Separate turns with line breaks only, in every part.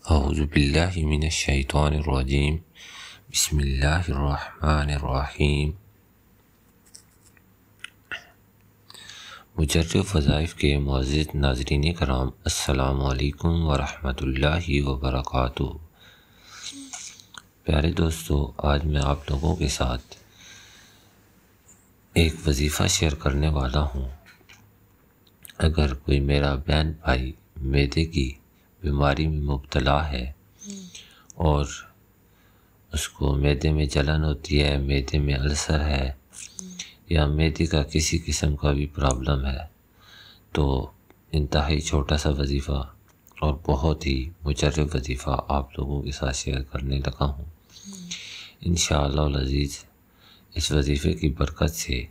अऊज़ु बिल्लाहि मिनश शैतानिर रजीम। बिस्मिल्लाहिर रहमानिर रहीम। मुजर्रब वज़ाइफ के मुअज़्ज़िज़ नाज़रीन कराम, अस्सलामु अलैकुम व रहमतुल्लाहि व बरकातुहू। प्यारे दोस्तों, आज मैं आप लोगों के साथ एक वजीफ़ा शेयर करने वाला हूँ। अगर कोई मेरा बहन भाई मैदे की बीमारी में मुब्तला है और उसको मैदे में जलन होती है, मैदे में अल्सर है या मैदे का किसी किस्म का भी प्रॉब्लम है, तो इंतहाई छोटा सा वजीफ़ा और बहुत ही मुजर्रब वजीफ़ा आप लोगों के साथ शेयर करने लगा हूँ। इंशाअल्लाह अज़ीज़, इस वजीफ़े की बरकत से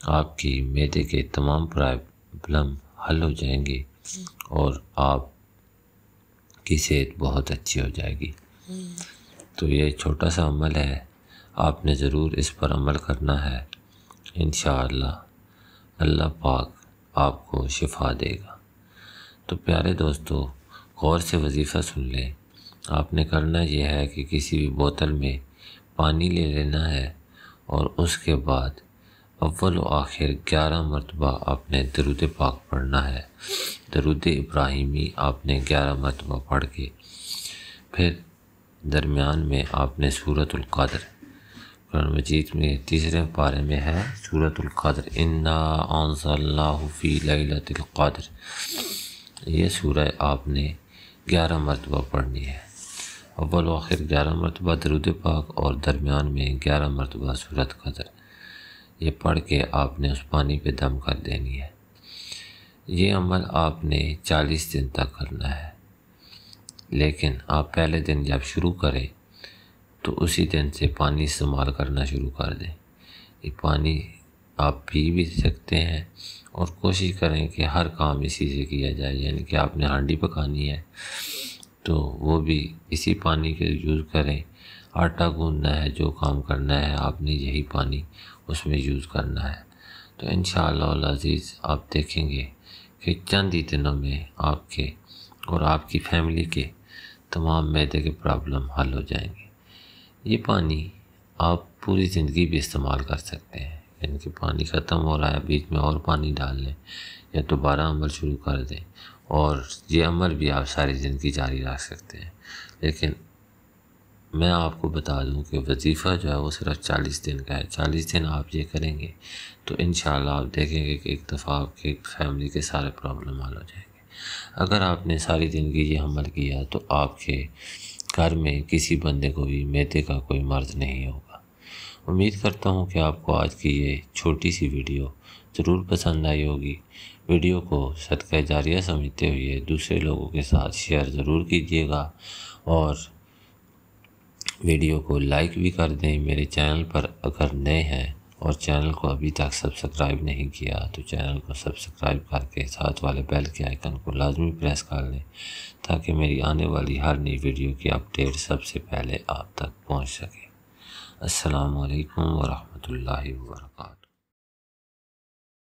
आपकी मैदे के तमाम प्रॉब्लम हल हो जाएंगे और आप की सेहत बहुत अच्छी हो जाएगी। तो ये छोटा सा अमल है, आपने ज़रूर इस पर अमल करना है। इंशाअल्लाह अल्लाह पाक आपको शिफा देगा। तो प्यारे दोस्तों, गौर से वजीफ़ा सुन लें। आपने करना यह है कि किसी भी बोतल में पानी ले लेना है और उसके बाद अव्वल व आखिर 11 मरतबा आपने दरूद पाक पढ़ना है। दरूद इब्राहिमी आपने 11 मरतबा पढ़ के फिर दरमियान में आपने सूरतुल क़द्र, कुरान मजीद में तीसरे पारे में है सूरतुल क़द्र, इन्ना अंज़लनाहु फ़ी लैलतिल क़द्र, ये सूरह आपने 11 मरतबा पढ़नी है। अव्वल व आखिर 11 मरतबा दरूद पाक और दरमियान में 11 मरतबा सूरत क़द्र, ये पढ़ के आपने उस पानी पे दम कर देनी है। ये अमल आपने 40 दिन तक करना है, लेकिन आप पहले दिन जब शुरू करें तो उसी दिन से पानी इस्तेमाल करना शुरू कर दें। ये पानी आप पी भी सकते हैं और कोशिश करें कि हर काम इसी से किया जाए। यानी कि आपने हांडी पकानी है तो वो भी इसी पानी के यूज़ करें। आटा गूंदना है, जो काम करना है आपने यही पानी उसमें यूज़ करना है। तो इंशाअल्लाह अज़ीज़ आप देखेंगे कि चंद ही दिनों में आपके और आपकी फैमिली के तमाम मैदे के प्रॉब्लम हल हो जाएंगे। ये पानी आप पूरी ज़िंदगी भी इस्तेमाल कर सकते हैं। यानी कि पानी ख़त्म हो रहा है, बीच में और पानी डाल लें या दोबारा अमल शुरू कर दें और ये अमल भी आप सारी ज़िंदगी जारी रख सकते हैं। लेकिन मैं आपको बता दूं कि वजीफ़ा जो है वो सिर्फ 40 दिन का है। 40 दिन आप ये करेंगे तो इंशाअल्लाह आप देखेंगे कि एक दफ़ा आपके फैमिली के सारे प्रॉब्लम हल हो जाएंगे। अगर आपने सारी ज़िंदगी ये अमल किया तो आपके घर में किसी बंदे को भी मैदे का कोई मर्ज़ नहीं होगा। उम्मीद करता हूँ कि आपको आज की ये छोटी सी वीडियो ज़रूर पसंद आई होगी। वीडियो को सदका जारिया समझते हुए दूसरे लोगों के साथ शेयर ज़रूर कीजिएगा और वीडियो को लाइक भी कर दें। मेरे चैनल पर अगर नए हैं और चैनल को अभी तक सब्सक्राइब नहीं किया तो चैनल को सब्सक्राइब करके साथ वाले बेल के आइकन को लाजमी प्रेस कर लें ताकि मेरी आने वाली हर नई वीडियो की अपडेट सबसे पहले आप तक पहुंच सके। अस्सलामु अलैकुम व रहमतुल्लाहि व बरकातुहू।